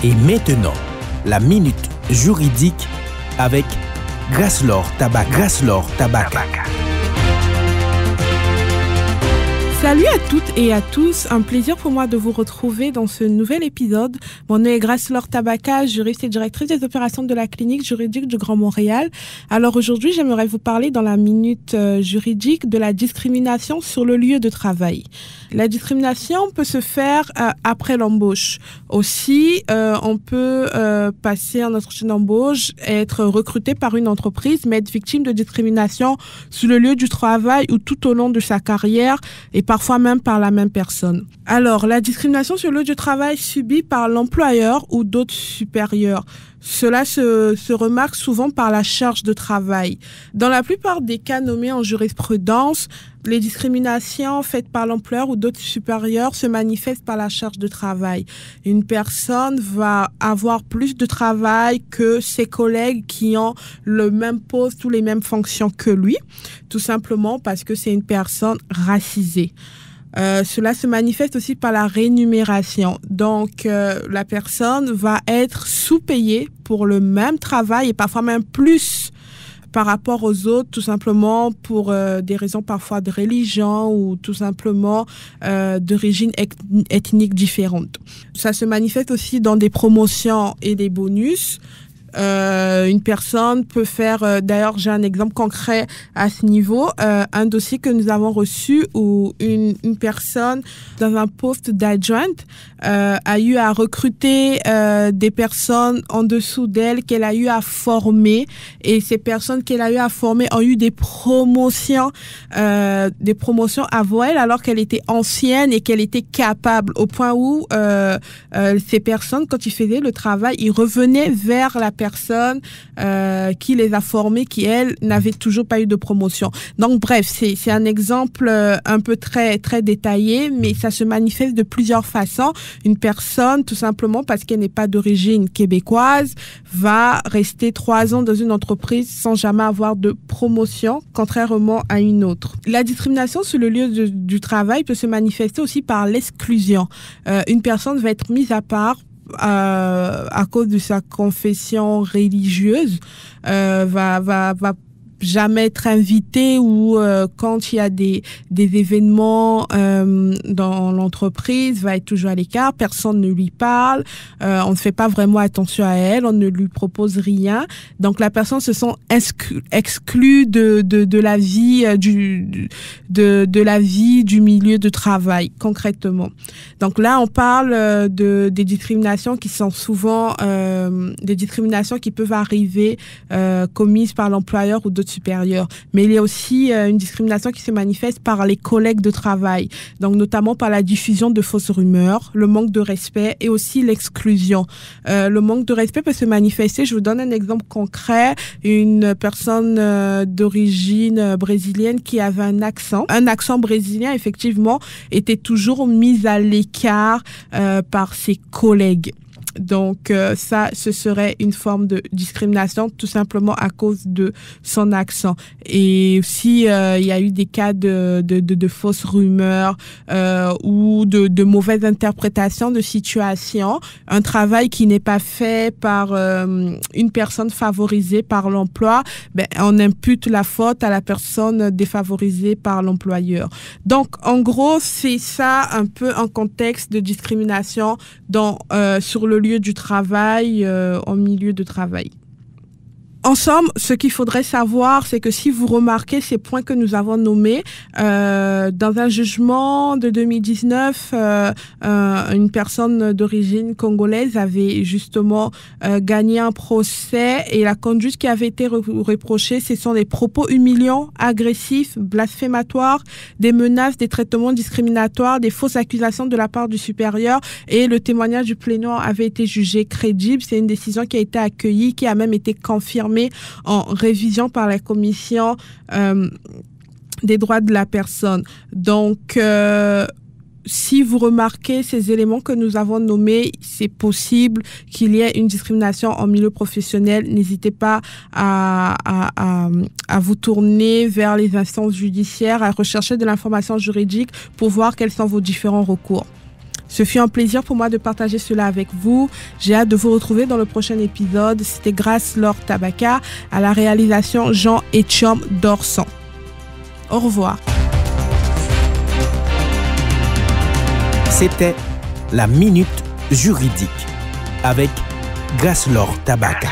Et maintenant, la minute juridique avec Gracelor Tabaka. Salut à toutes et à tous, un plaisir pour moi de vous retrouver dans ce nouvel épisode. Mon nom est Gracelor Tabaka, juriste et directrice des opérations de la clinique juridique du Grand Montréal. Alors aujourd'hui, j'aimerais vous parler dans la minute juridique de la discrimination sur le lieu de travail. La discrimination peut se faire après l'embauche. Aussi, on peut passer un entretien d'embauche, être recruté par une entreprise, mais être victime de discrimination sur le lieu du travail ou tout au long de sa carrière et parfois même par la même personne. Alors, la discrimination sur le lieu de travail subie par l'employeur ou d'autres supérieurs. Cela se remarque souvent par la charge de travail. Dans la plupart des cas nommés en jurisprudence, les discriminations faites par l'employeur ou d'autres supérieurs se manifestent par la charge de travail. Une personne va avoir plus de travail que ses collègues qui ont le même poste ou les mêmes fonctions que lui, tout simplement parce que c'est une personne racisée. Cela se manifeste aussi par la rémunération. Donc, la personne va être sous-payée pour le même travail et parfois même plus par rapport aux autres, tout simplement pour des raisons parfois de religion ou tout simplement d'origine ethnique différente. Ça se manifeste aussi dans des promotions et des bonus. Une personne peut faire, d'ailleurs j'ai un exemple concret à ce niveau, un dossier que nous avons reçu où une personne dans un poste d'adjointe a eu à recruter des personnes en dessous d'elle qu'elle a eu à former, et ces personnes qu'elle a eu à former ont eu des promotions avant elle alors qu'elle était ancienne et qu'elle était capable, au point où ces personnes, quand ils faisaient le travail, ils revenaient vers la personne qui les a formés, qui elle n'avait toujours pas eu de promotion. Donc bref, c'est un exemple un peu très très détaillé, mais ça se manifeste de plusieurs façons. Une personne, tout simplement parce qu'elle n'est pas d'origine québécoise, va rester 3 ans dans une entreprise sans jamais avoir de promotion, contrairement à une autre. La discrimination sur le lieu du travail peut se manifester aussi par l'exclusion. Une personne va être mise à part à cause de sa confession religieuse, va jamais être invité, ou quand il y a des événements dans l'entreprise, va être toujours à l'écart, personne ne lui parle, on ne fait pas vraiment attention à elle, on ne lui propose rien. Donc la personne se sent exclue de la vie de la vie du milieu de travail concrètement. Donc là on parle des discriminations qui sont souvent des discriminations qui peuvent arriver commises par l'employeur ou d'autres supérieurs. Mais il y a aussi une discrimination qui se manifeste par les collègues de travail, donc notamment par la diffusion de fausses rumeurs, le manque de respect et aussi l'exclusion. Le manque de respect peut se manifester, je vous donne un exemple concret, une personne d'origine brésilienne qui avait un accent brésilien, effectivement, était toujours mise à l'écart par ses collègues. Donc ça, ce serait une forme de discrimination tout simplement à cause de son accent. Et aussi, il y a eu des cas de fausses rumeurs ou de mauvaises interprétations de situations. Un travail qui n'est pas fait par une personne favorisée par l'emploi, on impute la faute à la personne défavorisée par l'employeur. Donc, en gros, c'est ça un peu un contexte de discrimination sur le lieu du travail, en milieu de travail. En somme, ce qu'il faudrait savoir, c'est que si vous remarquez ces points que nous avons nommés, dans un jugement de 2019, une personne d'origine congolaise avait justement gagné un procès, et la conduite qui avait été reprochée, ce sont des propos humiliants, agressifs, blasphématoires, des menaces, des traitements discriminatoires, des fausses accusations de la part du supérieur, et le témoignage du plaignant avait été jugé crédible. C'est une décision qui a été accueillie, qui a même été confirmée en révision par la commission des droits de la personne. Donc, si vous remarquez ces éléments que nous avons nommés, c'est possible qu'il y ait une discrimination en milieu professionnel. N'hésitez pas à vous tourner vers les instances judiciaires, à rechercher de l'information juridique pour voir quels sont vos différents recours. Ce fut un plaisir pour moi de partager cela avec vous. J'ai hâte de vous retrouver dans le prochain épisode. C'était Grace-Laure Tabaka, à la réalisation Jean Etchom Dorson. Au revoir. C'était la Minute Juridique avec Grace-Laure Tabaka.